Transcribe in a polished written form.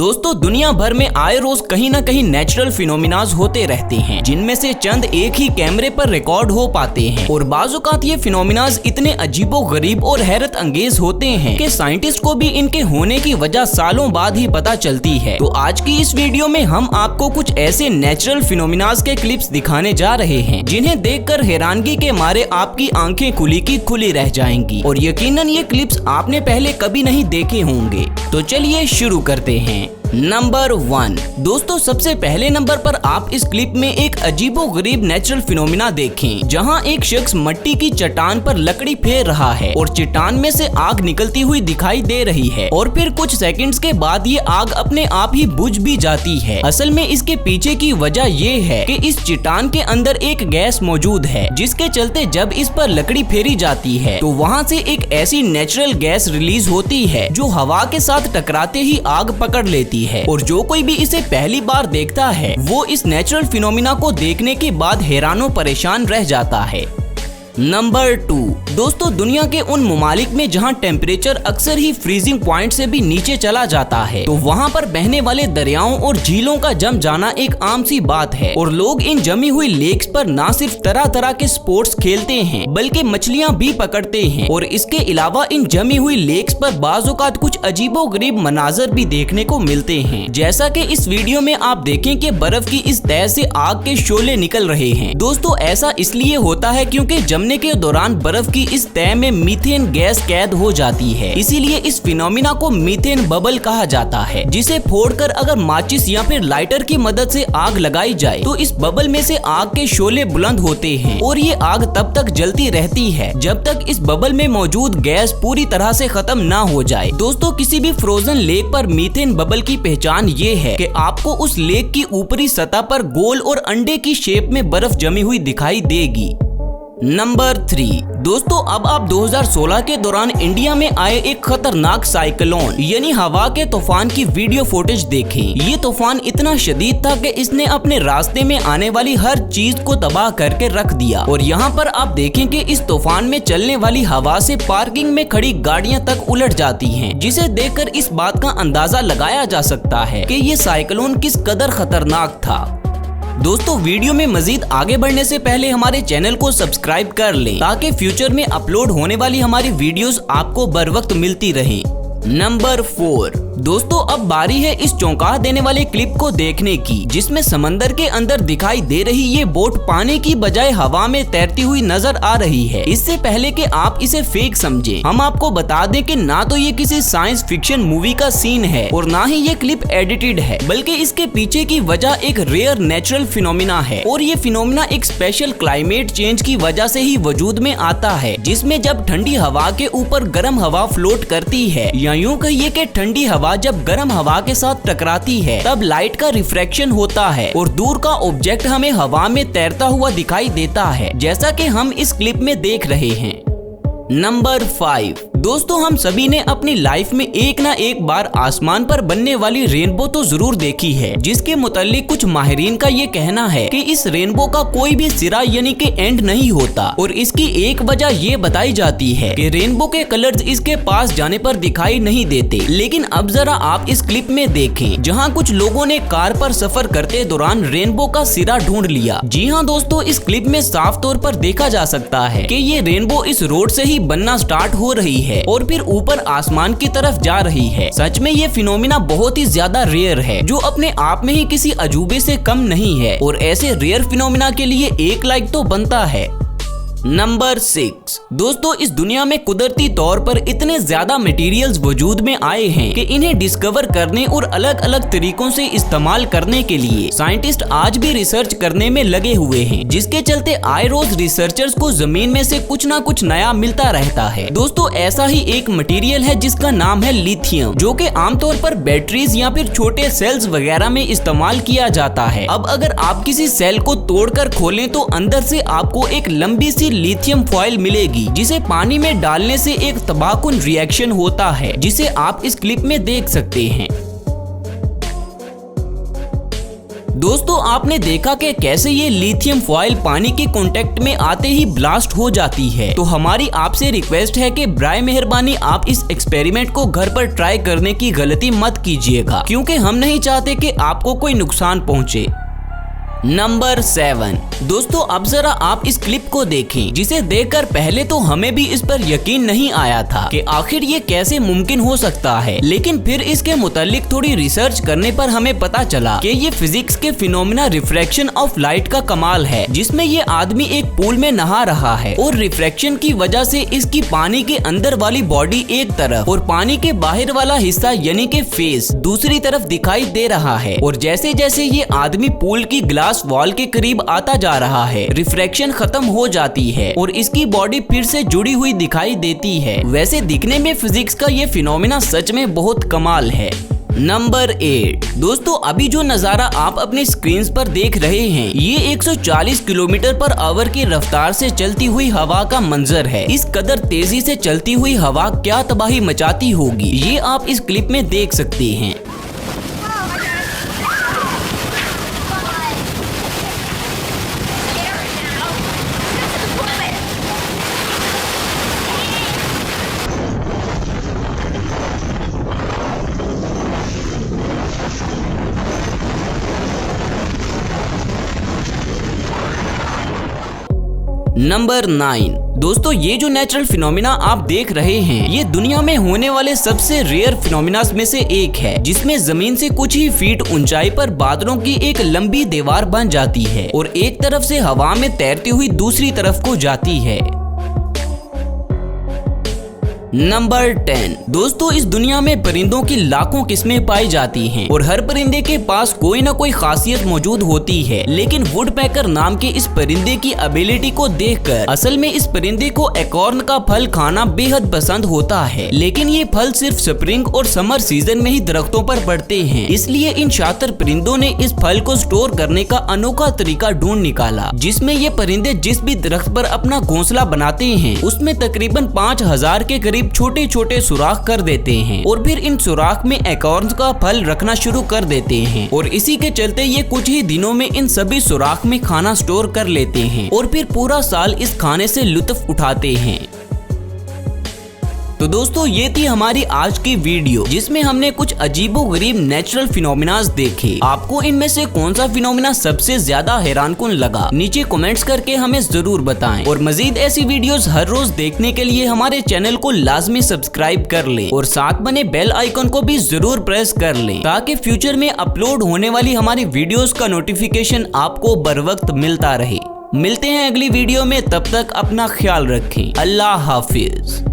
दोस्तों दुनिया भर में आए रोज कहीं न कहीं नेचुरल फिनोमिनाज होते रहते हैं, जिनमें से चंद एक ही कैमरे पर रिकॉर्ड हो पाते हैं। और बाजुकात ये फिनोमिनाज इतने अजीबो गरीब और हैरत अंगेज होते हैं कि साइंटिस्ट को भी इनके होने की वजह सालों बाद ही पता चलती है। तो आज की इस वीडियो में हम आपको कुछ ऐसे नेचुरल फिनोमिनाज के क्लिप्स दिखाने जा रहे हैं जिन्हें देखकर हैरानगी के मारे आपकी आंखें खुली की खुली रह जाएंगी। और यकीनन ये क्लिप्स आपने पहले कभी नहीं देखे होंगे। तो चलिए शुरू करते हैं। नंबर 1। दोस्तों सबसे पहले नंबर पर आप इस क्लिप में एक अजीबो गरीब नेचुरल फिनोमिना देखें, जहां एक शख्स मिट्टी की चट्टान पर लकड़ी फेर रहा है और चट्टान में से आग निकलती हुई दिखाई दे रही है और फिर कुछ सेकंड्स के बाद ये आग अपने आप ही बुझ भी जाती है। असल में इसके पीछे की वजह ये है कि इस चट्टान के अंदर एक गैस मौजूद है, जिसके चलते जब इस पर लकड़ी फेरी जाती है तो वहाँ से एक ऐसी नेचुरल गैस रिलीज होती है जो हवा के साथ टकराते ही आग पकड़ लेती है। और जो कोई भी इसे पहली बार देखता है वो इस नेचुरल फिनोमिना को देखने के बाद हैरानो परेशान रह जाता है। नंबर 2। दोस्तों दुनिया के उन ममालिक में जहां टेम्परेचर अक्सर ही फ्रीजिंग पॉइंट से भी नीचे चला जाता है, तो वहां पर बहने वाले दरियाओं और झीलों का जम जाना एक आम सी बात है। और लोग इन जमी हुई लेक्स पर न सिर्फ तरह तरह के स्पोर्ट्स खेलते हैं बल्कि मछलियां भी पकड़ते हैं। और इसके अलावा इन जमी हुई लेक्स पर बाज़-औक़ात कुछ अजीबो गरीब मनाजर भी देखने को मिलते हैं, जैसा कि इस वीडियो में आप देखें कि बर्फ की इस तह से आग के शोले निकल रहे हैं। दोस्तों ऐसा इसलिए होता है क्योंकि जमने के दौरान बर्फ की इस तह में मीथेन गैस कैद हो जाती है, इसीलिए इस फिनोमिना को मीथेन बबल कहा जाता है, जिसे फोड़कर अगर माचिस या फिर लाइटर की मदद से आग लगाई जाए तो इस बबल में से आग के शोले बुलंद होते हैं और ये आग तब तक जलती रहती है जब तक इस बबल में मौजूद गैस पूरी तरह से खत्म ना हो जाए। दोस्तों किसी भी फ्रोजन लेक पर मीथेन बबल की पहचान ये है कि आपको उस लेक की ऊपरी सतह पर गोल और अंडे की शेप में बर्फ जमी हुई दिखाई देगी। नंबर 3। दोस्तों अब आप 2016 के दौरान इंडिया में आए एक खतरनाक साइक्लोन यानी हवा के तूफान की वीडियो फुटेज देखें। ये तूफान इतना शदीद था कि इसने अपने रास्ते में आने वाली हर चीज को तबाह करके रख दिया। और यहाँ पर आप देखें कि इस तूफान में चलने वाली हवा से पार्किंग में खड़ी गाड़ियाँ तक उलट जाती हैं, जिसे देखकर इस बात का अंदाजा लगाया जा सकता है कि ये साइक्लोन किस कदर खतरनाक था। दोस्तों वीडियो में मजीद आगे बढ़ने से पहले हमारे चैनल को सब्सक्राइब कर लें ताकि फ्यूचर में अपलोड होने वाली हमारी वीडियोस आपको बर वक्त मिलती रहें। नंबर 4। दोस्तों अब बारी है इस चौंका देने वाले क्लिप को देखने की, जिसमें समंदर के अंदर दिखाई दे रही ये बोट पानी की बजाय हवा में तैरती हुई नजर आ रही है। इससे पहले कि आप इसे फेक समझें, हम आपको बता दें कि ना तो ये किसी साइंस फिक्शन मूवी का सीन है और ना ही ये क्लिप एडिटेड है, बल्कि इसके पीछे की वजह एक रेयर नेचुरल फिनोमिना है। और ये फिनोमिना एक स्पेशल क्लाइमेट चेंज की वजह से ही वजूद में आता है, जिसमें जब ठंडी हवा के ऊपर गर्म हवा फ्लोट करती है या यूं कहिए कि ठंडी हवा जब गर्म हवा के साथ टकराती है तब लाइट का रिफ्रैक्शन होता है और दूर का ऑब्जेक्ट हमें हवा में तैरता हुआ दिखाई देता है, जैसा कि हम इस क्लिप में देख रहे हैं। नंबर 5। दोस्तों हम सभी ने अपनी लाइफ में एक ना एक बार आसमान पर बनने वाली रेनबो तो जरूर देखी है, जिसके मुतालिक कुछ माहिरीन का ये कहना है कि इस रेनबो का कोई भी सिरा यानी कि एंड नहीं होता। और इसकी एक वजह ये बताई जाती है कि रेनबो के कलर्स इसके पास जाने पर दिखाई नहीं देते। लेकिन अब जरा आप इस क्लिप में देखें, जहाँ कुछ लोगों ने कार पर सफर करते दौरान रेनबो का सिरा ढूंढ लिया। जी हाँ दोस्तों, इस क्लिप में साफ तौर पर देखा जा सकता है कि ये रेनबो इस रोड से ही बनना स्टार्ट हो रही है और फिर ऊपर आसमान की तरफ जा रही है। सच में ये फिनोमिना बहुत ही ज्यादा रेयर है, जो अपने आप में ही किसी अजूबे से कम नहीं है। और ऐसे रेयर फिनोमिना के लिए एक लाइक तो बनता है। नंबर 6। दोस्तों इस दुनिया में कुदरती तौर पर इतने ज्यादा मटेरियल्स वजूद में आए हैं कि इन्हें डिस्कवर करने और अलग अलग तरीकों से इस्तेमाल करने के लिए साइंटिस्ट आज भी रिसर्च करने में लगे हुए हैं, जिसके चलते आए रोज रिसर्चर्स को जमीन में से कुछ ना कुछ नया मिलता रहता है। दोस्तों ऐसा ही एक मटेरियल है जिसका नाम है लिथियम, जो कि आमतौर पर बैटरीज या फिर छोटे सेल्स वगैरह में इस्तेमाल किया जाता है। अब अगर आप किसी सेल को तोड़कर खोलें तो अंदर से आपको एक लंबी सी लिथियम फॉइल मिलेगी, जिसे पानी में डालने से एक तबाहकुन रिएक्शन होता है, जिसे आप इस क्लिप में देख सकते हैं। दोस्तों आपने देखा कि कैसे ये लिथियम फॉइल पानी के कांटेक्ट में आते ही ब्लास्ट हो जाती है। तो हमारी आपसे रिक्वेस्ट है कि बराए मेहरबानी आप इस एक्सपेरिमेंट को घर पर ट्राई करने की गलती मत कीजिएगा, क्योंकि हम नहीं चाहते कि आपको कोई नुकसान पहुंचे। नंबर 7 दोस्तों अब जरा आप इस क्लिप को देखें, जिसे देखकर पहले तो हमें भी इस पर यकीन नहीं आया था कि आखिर ये कैसे मुमकिन हो सकता है, लेकिन फिर इसके मुतालिक थोड़ी रिसर्च करने पर हमें पता चला कि ये फिजिक्स के फिनोमिना रिफ्रैक्शन ऑफ लाइट का कमाल है, जिसमें ये आदमी एक पूल में नहा रहा है और रिफ्रैक्शन की वजह से इसकी पानी के अंदर वाली बॉडी एक तरफ और पानी के बाहर वाला हिस्सा यानी कि फेस दूसरी तरफ दिखाई दे रहा है। और जैसे जैसे ये आदमी पूल की ग्लास वॉल के करीब आता जा रहा है, रिफ्रैक्शन खत्म हो जाती है और इसकी बॉडी फिर से जुड़ी हुई दिखाई देती है। वैसे दिखने में फिजिक्स का ये फिनोमिना सच में बहुत कमाल है। नंबर 8 दोस्तों अभी जो नजारा आप अपने स्क्रीन पर देख रहे हैं, ये 140 किलोमीटर पर आवर की रफ्तार से चलती हुई हवा का मंजर है। इस कदर तेजी से चलती हुई हवा क्या तबाही मचाती होगी, ये आप इस क्लिप में देख सकते हैं। नंबर 9 दोस्तों ये जो नेचुरल फिनोमिना आप देख रहे हैं, ये दुनिया में होने वाले सबसे रेयर फिनोमिनास में से एक है, जिसमें जमीन से कुछ ही फीट ऊंचाई पर बादलों की एक लंबी दीवार बन जाती है और एक तरफ से हवा में तैरती हुई दूसरी तरफ को जाती है। नंबर 10 दोस्तों इस दुनिया में परिंदों की लाखों किस्में पाई जाती हैं और हर परिंदे के पास कोई ना कोई खासियत मौजूद होती है, लेकिन वुडपेकर नाम के इस परिंदे की एबिलिटी को देखकर असल में इस परिंदे को एकॉर्न का फल खाना बेहद पसंद होता है। लेकिन ये फल सिर्फ स्प्रिंग और समर सीजन में ही दरख्तों पर बढ़ते हैं, इसलिए इन शातिर परिंदों ने इस फल को स्टोर करने का अनोखा तरीका ढूंढ निकाला, जिसमें ये परिंदे जिस भी दरख्त पर अपना घोंसला बनाते हैं उसमें तकरीबन 5000 के करीब छोटे छोटे सुराख कर देते हैं और फिर इन सुराख में एकॉर्न्स का फल रखना शुरू कर देते हैं और इसी के चलते ये कुछ ही दिनों में इन सभी सुराख में खाना स्टोर कर लेते हैं और फिर पूरा साल इस खाने से लुत्फ उठाते हैं। तो दोस्तों ये थी हमारी आज की वीडियो, जिसमें हमने कुछ अजीबोगरीब नेचुरल फिनोमिनास देखे। आपको इनमें से कौन सा फिनोमिना सबसे ज्यादा हैरानकुन लगा, नीचे कमेंट्स करके हमें जरूर बताएं। और मजीद ऐसी वीडियोस हर रोज देखने के लिए हमारे चैनल को लाजमी सब्सक्राइब कर लें और साथ बने बेल आइकन को भी जरूर प्रेस कर लें, ताकि फ्यूचर में अपलोड होने वाली हमारी वीडियोस का नोटिफिकेशन आपको बर वक्त मिलता रहे। मिलते हैं अगली वीडियो में, तब तक अपना ख्याल रखें। अल्लाह हाफिज।